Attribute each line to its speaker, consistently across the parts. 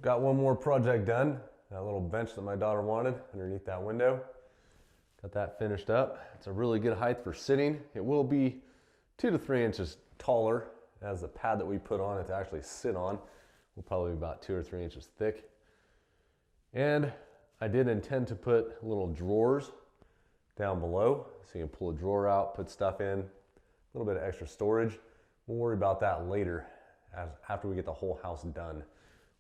Speaker 1: got one more project done. That little bench that my daughter wanted underneath that window. Got that finished up. It's a really good height for sitting. It will be 2 to 3 inches taller as the pad that we put on it to actually sit on will probably be about 2 or 3 inches thick. And I did intend to put little drawers down below so you can pull a drawer out, put stuff in, a little bit of extra storage. We'll worry about that later after we get the whole house done.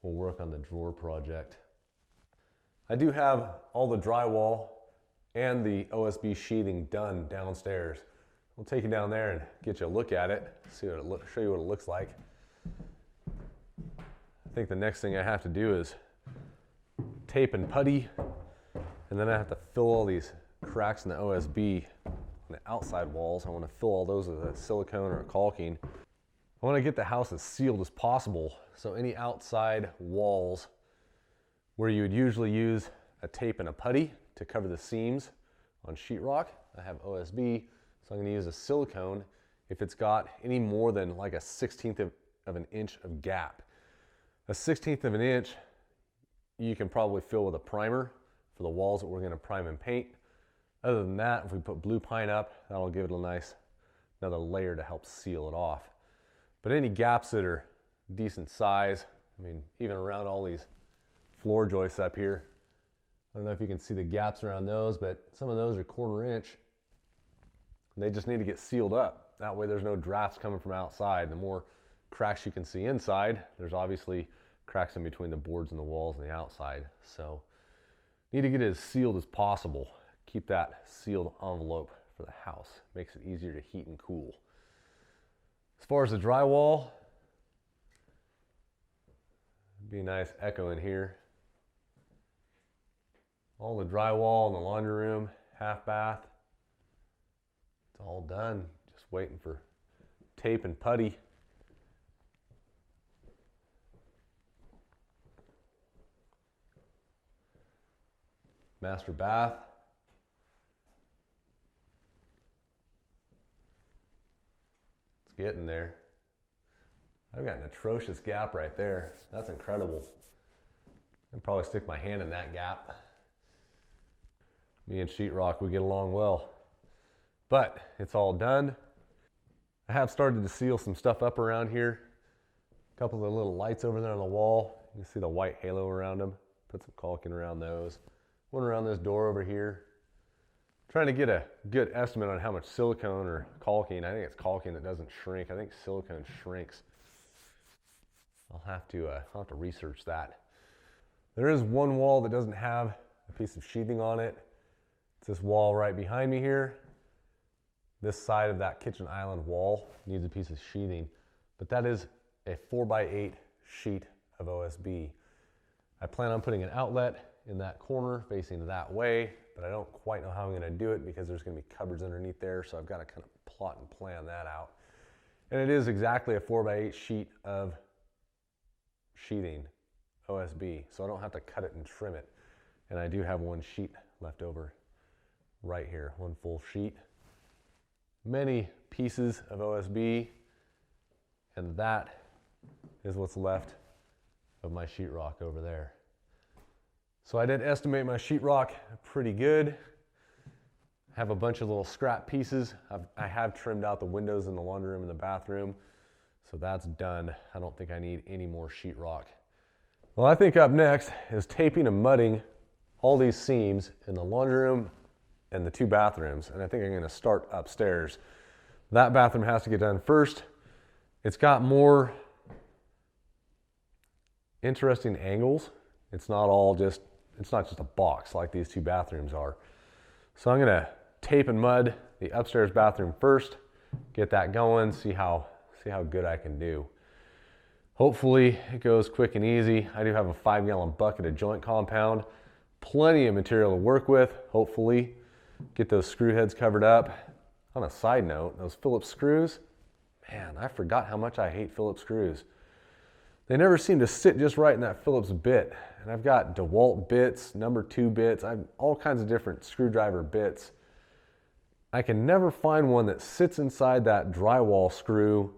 Speaker 1: We'll work on the drawer project. I do have all the drywall and the OSB sheathing done downstairs. We'll take you down there and get you a look at it, show you what it looks like. I think the next thing I have to do is tape and putty, and then I have to fill all these cracks in the OSB on the outside walls. I want to fill all those with a silicone or a caulking. I want to get the house as sealed as possible, so any outside walls where you would usually use a tape and a putty to cover the seams on sheetrock, I have OSB, so I'm going to use a silicone if it's got any more than like a 1/16 of an inch of gap. A 1/16 of an inch you can probably fill with a primer for the walls that we're going to prime and paint. Other than that, if we put blue pine up, that'll give it a nice another layer to help seal it off. But any gaps that are decent size, I mean, even around all these floor joists up here, I don't know if you can see the gaps around those, but some of those are 1/4 inch. And they just need to get sealed up. That way there's no drafts coming from outside. The more cracks you can see inside, there's obviously cracks in between the boards and the walls and the outside. So need to get it as sealed as possible. Keep that sealed envelope for the house. Makes it easier to heat and cool. As far as the drywall, be a nice echo in here. All the drywall in the laundry room, half bath, it's all done. Just waiting for tape and putty. Master bath. It's getting there. I've got an atrocious gap right there. That's incredible. I'd probably stick my hand in that gap. Me and sheetrock, we get along well. But it's all done. I have started to seal some stuff up around here. A couple of the little lights over there on the wall. You can see the white halo around them. Put some caulking around those. One around this door over here. Trying to get a good estimate on how much silicone or caulking. I think it's caulking that doesn't shrink. I think silicone shrinks. I'll have to research that. There is one wall that doesn't have a piece of sheathing on it. It's this wall right behind me here. This side of that kitchen island wall needs a piece of sheathing, but that is a 4x8 sheet of OSB. I plan on putting an outlet in that corner facing that way, but I don't quite know how I'm going to do it because there's going to be cupboards underneath there, so I've got to kind of plot and plan that out. And it is exactly a 4x8 sheet of sheathing OSB, so I don't have to cut it and trim it. And I do have one sheet left over right here, one full sheet. Many pieces of OSB, and that is what's left of my sheetrock over there. So I did estimate my sheetrock pretty good. I have a bunch of little scrap pieces. I have trimmed out the windows in the laundry room and the bathroom, so that's done. I don't think I need any more sheetrock. Well, I think up next is taping and mudding all these seams in the laundry room and the 2 bathrooms, and I think I'm going to start upstairs. That bathroom has to get done first. It's got more interesting angles. It's not just a box like these 2 bathrooms are. So I'm going to tape and mud the upstairs bathroom first, get that going, see how good I can do. Hopefully it goes quick and easy. I do have a 5-gallon bucket of joint compound, plenty of material to work with, hopefully. Get those screw heads covered up. On a side note, those Phillips screws, man, I forgot how much I hate Phillips screws. They never seem to sit just right in that Phillips bit. And I've got DeWalt bits, number 2 bits, I have all kinds of different screwdriver bits. I can never find one that sits inside that drywall screw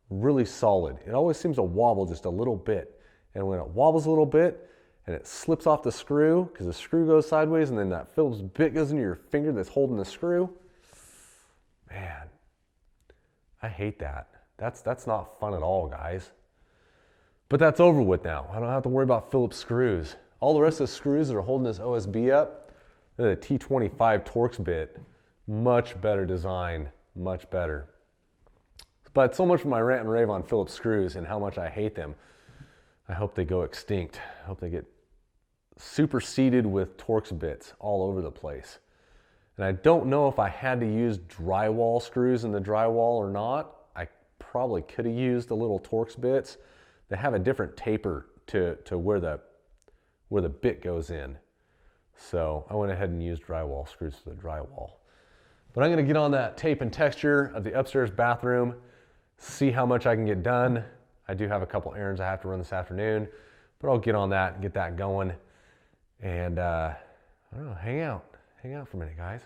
Speaker 1: really solid. It always seems to wobble just a little bit. and when it wobbles a little bit and it slips off the screw because the screw goes sideways and then that Phillips bit goes into your finger that's holding the screw, man, I hate that. That's not fun at all, guys. But that's over with now. I don't have to worry about Phillips screws. All the rest of the screws that are holding this OSB up, the T25 Torx bit, much better design, much better. But so much for my rant and rave on Phillips screws and how much I hate them. I hope they go extinct. I hope they get superseded with Torx bits all over the place. And I don't know if I had to use drywall screws in the drywall or not. I probably could have used the little Torx bits. They have a different taper to where the bit goes in. So I went ahead and used drywall screws for the drywall. But I'm gonna get on that tape and texture of the upstairs bathroom, see how much I can get done. I do have a couple errands I have to run this afternoon, but I'll get on that and get that going. And I don't know, hang out for a minute, guys.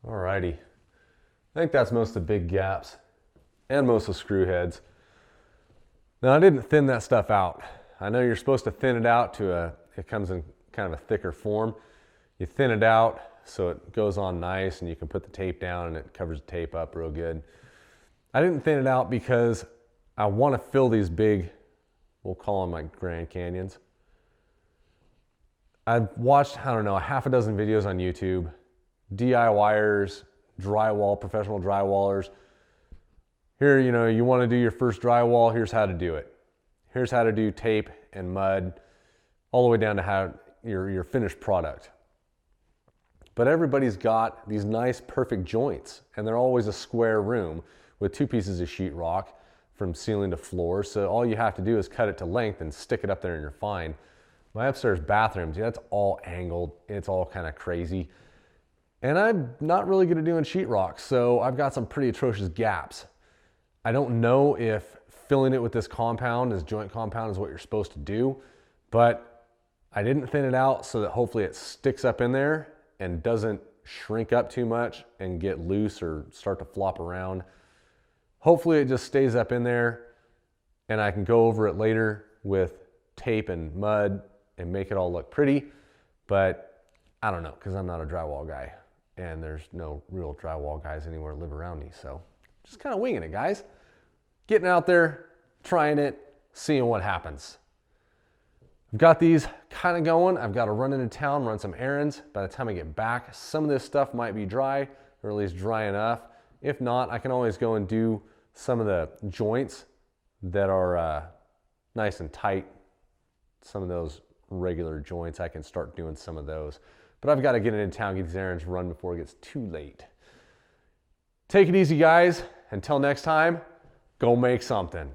Speaker 1: Alrighty, I think that's most of the big gaps and most of the screw heads. Now I didn't thin that stuff out. I know you're supposed to thin it out it comes in kind of a thicker form. You thin it out so it goes on nice and you can put the tape down and it covers the tape up real good. I didn't thin it out because I want to fill these big, we'll call them like Grand Canyons. I've watched, I don't know, a half a dozen videos on YouTube. DIYers, drywall, professional drywallers. Here, you want to do your first drywall, here's how to do it. Here's how to do tape and mud, all the way down to how your finished product. But everybody's got these nice, perfect joints, and they're always a square room with 2 pieces of sheetrock from ceiling to floor. So all you have to do is cut it to length and stick it up there and you're fine. My upstairs bathroom, that's all angled. It's all kind of crazy. And I'm not really good at doing sheetrock, so I've got some pretty atrocious gaps. I don't know if filling it with this compound, this joint compound, is what you're supposed to do, but I didn't thin it out so that hopefully it sticks up in there and doesn't shrink up too much and get loose or start to flop around. Hopefully it just stays up in there and I can go over it later with tape and mud and make it all look pretty, but I don't know, because I'm not a drywall guy. And there's no real drywall guys anywhere live around me. So just kind of winging it, guys. Getting out there, trying it, seeing what happens. I've got these kind of going. I've got to run into town, run some errands. By the time I get back, some of this stuff might be dry, or at least dry enough. If not, I can always go and do some of the joints that are nice and tight. Some of those regular joints, I can start doing some of those. But I've got to get into town, get these errands run before it gets too late. Take it easy, guys. Until next time, go make something.